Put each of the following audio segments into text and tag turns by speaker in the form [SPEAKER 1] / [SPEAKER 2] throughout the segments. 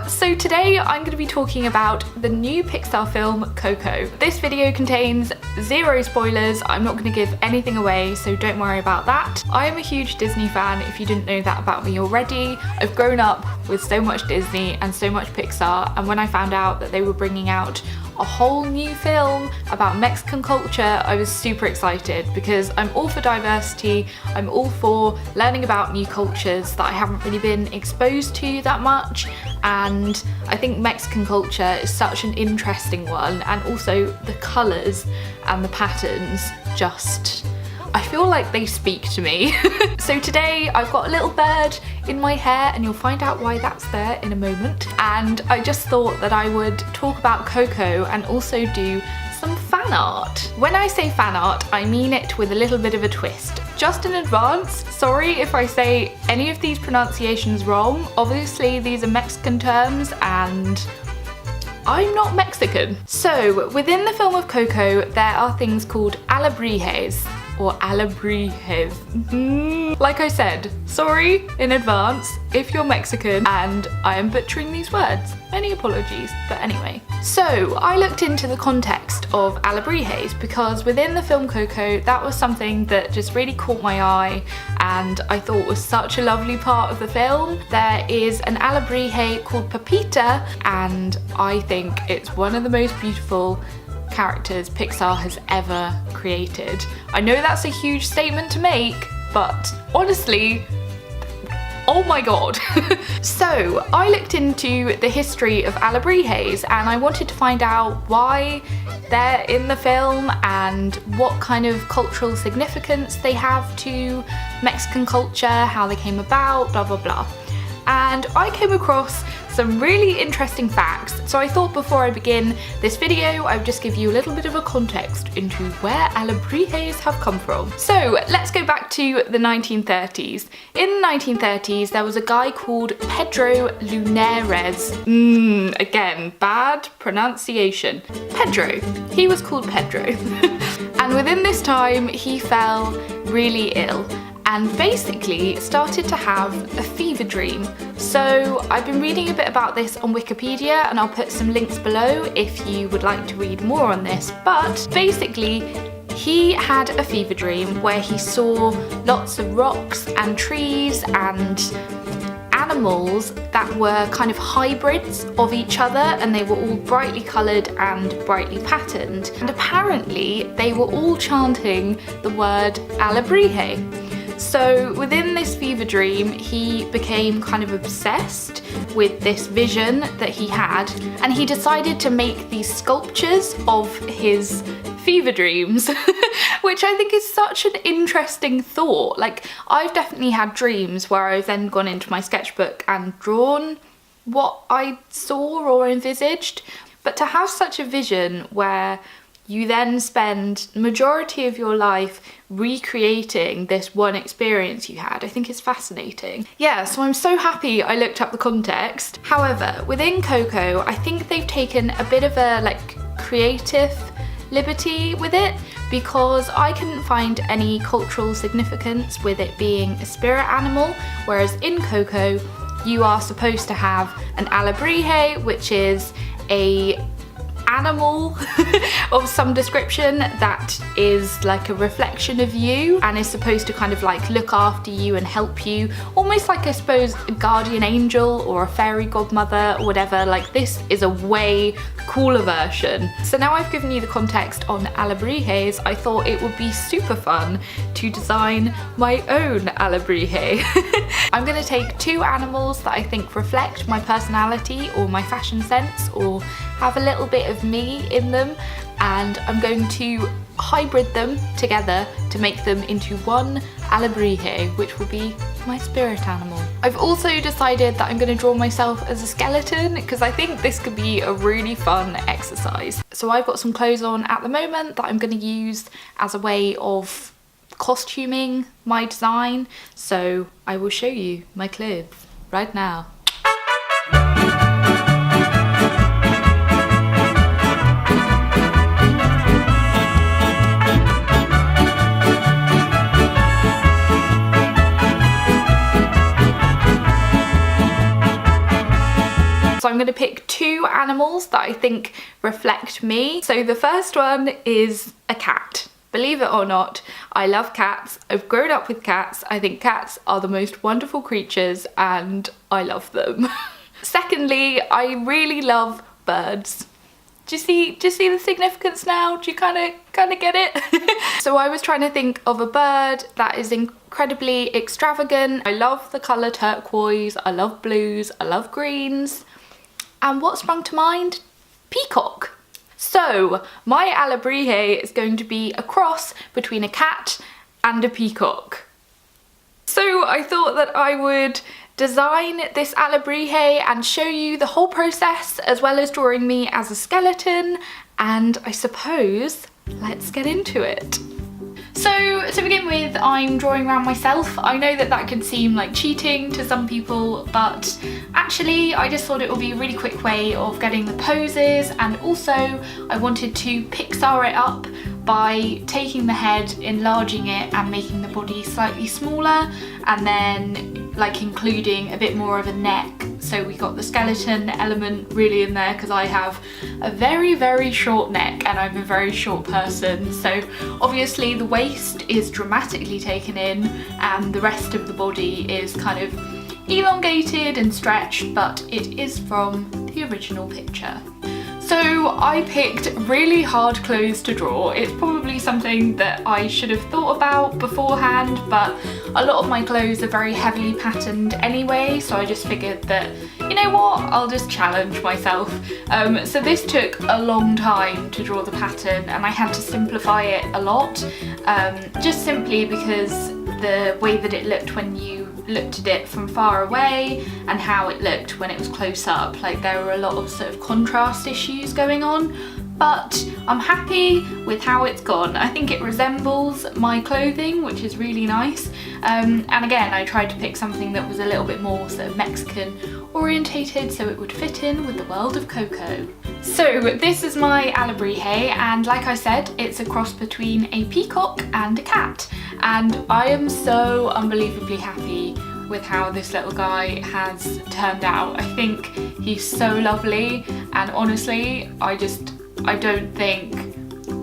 [SPEAKER 1] So today I'm going to be talking about the new Pixar film Coco. This video contains zero spoilers. I'm not going to give anything away, so don't worry about that. I am a huge Disney fan, if you didn't know that about me already. I've grown up with so much Disney and so much Pixar, and when I found out that they were bringing out a whole new film about Mexican culture, I was super excited because I'm all for diversity, I'm all for learning about new cultures that I haven't really been exposed to that much, and I think Mexican culture is such an interesting one, and also the colours and the patterns just, I feel like they speak to me. So today I've got a little bird in my hair, and you'll find out why that's there in a moment. And I just thought that I would talk about Coco and also do some fan art. When I say fan art, I mean it with a little bit of a twist. Just in advance, sorry if I say any of these pronunciations wrong. Obviously these are Mexican terms and I'm not Mexican. So within the film of Coco, there are things called alebrijes, or alebrijes. Like I said, sorry in advance if you're Mexican and I am butchering these words. Many apologies, but anyway. So I looked into the context of alebrijes because within the film Coco, that was something that just really caught my eye and I thought was such a lovely part of the film. There is an alebrije called Pepita, and I think it's one of the most beautiful characters Pixar has ever created. I know that's a huge statement to make, but honestly, oh my god. So I looked into the history of alebrijes and I wanted to find out why they're in the film and what kind of cultural significance they have to Mexican culture, how they came about, blah blah blah. And I came across some really interesting facts, so I thought before I begin this video I would just give you a little bit of a context into where alebrijes have come from. So let's go back to the 1930s. In the 1930s there was a guy called Pedro Lunares. Again, bad pronunciation. Pedro. He was called Pedro. And within this time he fell really ill and basically started to have a fever dream. So I've been reading a bit about this on Wikipedia and I'll put some links below if you would like to read more on this, but basically he had a fever dream where he saw lots of rocks and trees and animals that were kind of hybrids of each other, and they were all brightly coloured and brightly patterned, and apparently they were all chanting the word alebrije. So within this fever dream, he became kind of obsessed with this vision that he had, and he decided to make these sculptures of his fever dreams, which I think is such an interesting thought. Like, I've definitely had dreams where I've then gone into my sketchbook and drawn what I saw or envisaged, but to have such a vision where you then spend the majority of your life recreating this one experience you had, I think is fascinating. Yeah, so I'm so happy I looked up the context. However, within Coco, I think they've taken a bit of a creative liberty with it, because I couldn't find any cultural significance with it being a spirit animal, whereas in Coco you are supposed to have an alebrije, which is a animal of some description that is like a reflection of you and is supposed to kind of look after you and help you, almost like, I suppose, a guardian angel or a fairy godmother or whatever. Like, this is a way cooler version. So now I've given you the context on alebrijes, I thought it would be super fun to design my own alebrije. I'm going to take two animals that I think reflect my personality or my fashion sense or have a little bit of me in them, and I'm going to hybrid them together to make them into one alebrije, which will be my spirit animal. I've also decided that I'm going to draw myself as a skeleton because I think this could be a really fun exercise. So I've got some clothes on at the moment that I'm going to use as a way of costuming my design, so I will show you my clothes right now. So I'm going to pick 2 animals that I think reflect me. So the first one is a cat. Believe it or not, I love cats. I've grown up with cats. I think cats are the most wonderful creatures and I love them. Secondly, I really love birds. Do you see the significance now? Do you kind of get it? So I was trying to think of a bird that is incredibly extravagant. I love the colour turquoise, I love blues, I love greens. And what sprung to mind? Peacock. So my Alebrije is going to be a cross between a cat and a peacock. So I thought that I would design this Alebrije and show you the whole process, as well as drawing me as a skeleton, and I suppose let's get into it. So to begin with, I'm drawing around myself. I know that that could seem like cheating to some people, but actually I just thought it would be a really quick way of getting the poses, and also I wanted to Pixar it up by taking the head, enlarging it and making the body slightly smaller, and then like including a bit more of a neck. So we got the skeleton element really in there because I have a very short neck and I'm a very short person. So obviously the waist is dramatically taken in and the rest of the body is kind of elongated and stretched, but it is from the original picture. So I picked really hard clothes to draw. It's probably something that I should have thought about beforehand, but a lot of my clothes are very heavily patterned anyway, so I just figured that, you know what, I'll just challenge myself. So this took a long time to draw the pattern and I had to simplify it a lot, just simply because the way that it looked when you looked at it from far away and how it looked when it was close up, like there were a lot of sort of contrast issues going on, but I'm happy with how it's gone. I think it resembles my clothing, which is really nice, and again I tried to pick something that was a little bit more sort of Mexican orientated so it would fit in with the world of Coco. So this is my Alebrije, and like I said, it's a cross between a peacock and a cat, and I am so unbelievably happy with how this little guy has turned out. I think he's so lovely, and honestly I don't think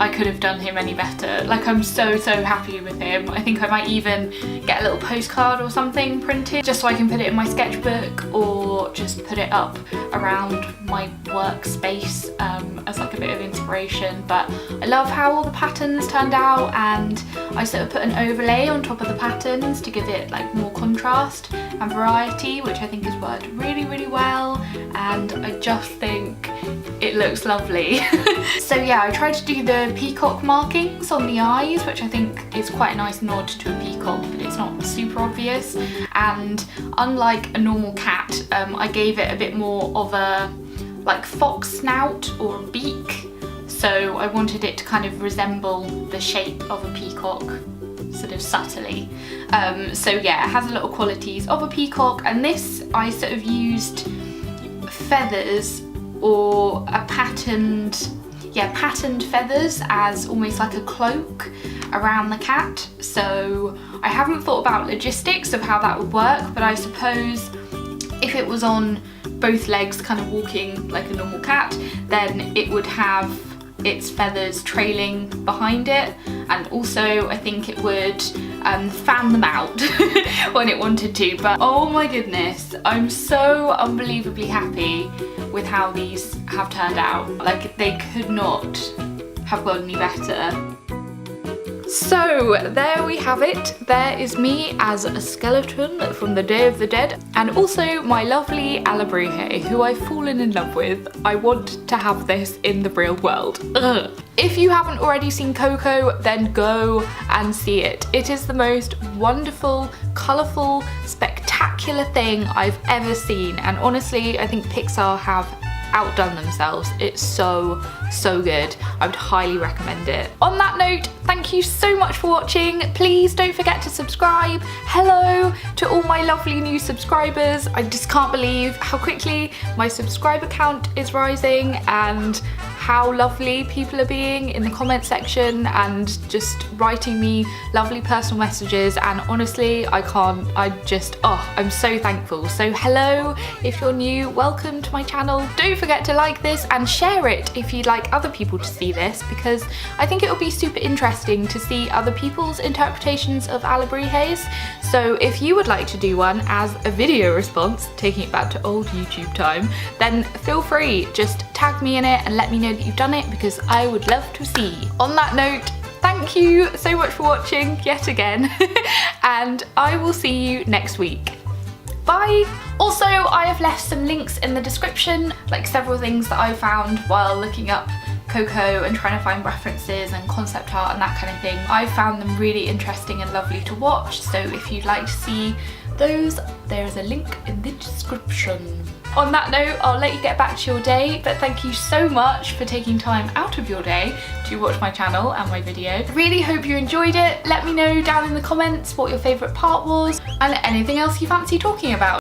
[SPEAKER 1] I could have done him any better. Like, I'm so happy with him. I think I might even get a little postcard or something printed just so I can put it in my sketchbook, or just put it up around my workspace as like a bit of inspiration. But I love how all the patterns turned out, and I sort of put an overlay on top of the patterns to give it like more contrast and variety, which I think has worked really well, and I just think it looks lovely. So yeah, I tried to do the peacock markings on the eyes, which I think is quite a nice nod to a peacock, but it's not super obvious. And unlike a normal cat, I gave it a bit more of a like fox snout or a beak, so I wanted it to kind of resemble the shape of a peacock, sort of subtly. So yeah, it has a lot of qualities of a peacock, and this I sort of used feathers or a patterned feathers as almost like a cloak around the cat. So I haven't thought about logistics of how that would work, but I suppose if it was on both legs kind of walking like a normal cat, then it would have its feathers trailing behind it, and also I think it would fan them out when it wanted to. But oh my goodness, I'm so unbelievably happy with how these have turned out. Like, they could not have gone any better. So there we have it. There is me as a skeleton from the Day of the Dead, and also my lovely Alebrije, who I've fallen in love with. I want to have this in the real world. Ugh. If you haven't already seen Coco, then go and see it. It is the most wonderful, colourful, spectacular thing I've ever seen, and honestly I think Pixar have outdone themselves. It's so good. I would highly recommend it. On that note, thank you so much for watching. Please don't forget to subscribe. Hello to all my lovely new subscribers. I just can't believe how quickly my subscriber count is rising and how lovely people are being in the comment section and just writing me lovely personal messages, and honestly I'm so thankful. So hello, if you're new, welcome to my channel. Don't forget to like this and share it if you'd like other people to see this, because I think it will be super interesting to see other people's interpretations of Alebrijes. So if you would like to do one as a video response, taking it back to old YouTube time, then feel free, just tag me in it and let me know that you've done it, because I would love to see. On that note, thank you so much for watching yet again, and I will see you next week. Bye! Also, I have left some links in the description, like several things that I found while looking up Coco and trying to find references and concept art and that kind of thing. I found them really interesting and lovely to watch, so if you'd like to see those, there is a link in the description. On that note, I'll let you get back to your day, but thank you so much for taking time out of your day to watch my channel and my video. Really hope you enjoyed it. Let me know down in the comments what your favourite part was and anything else you fancy talking about.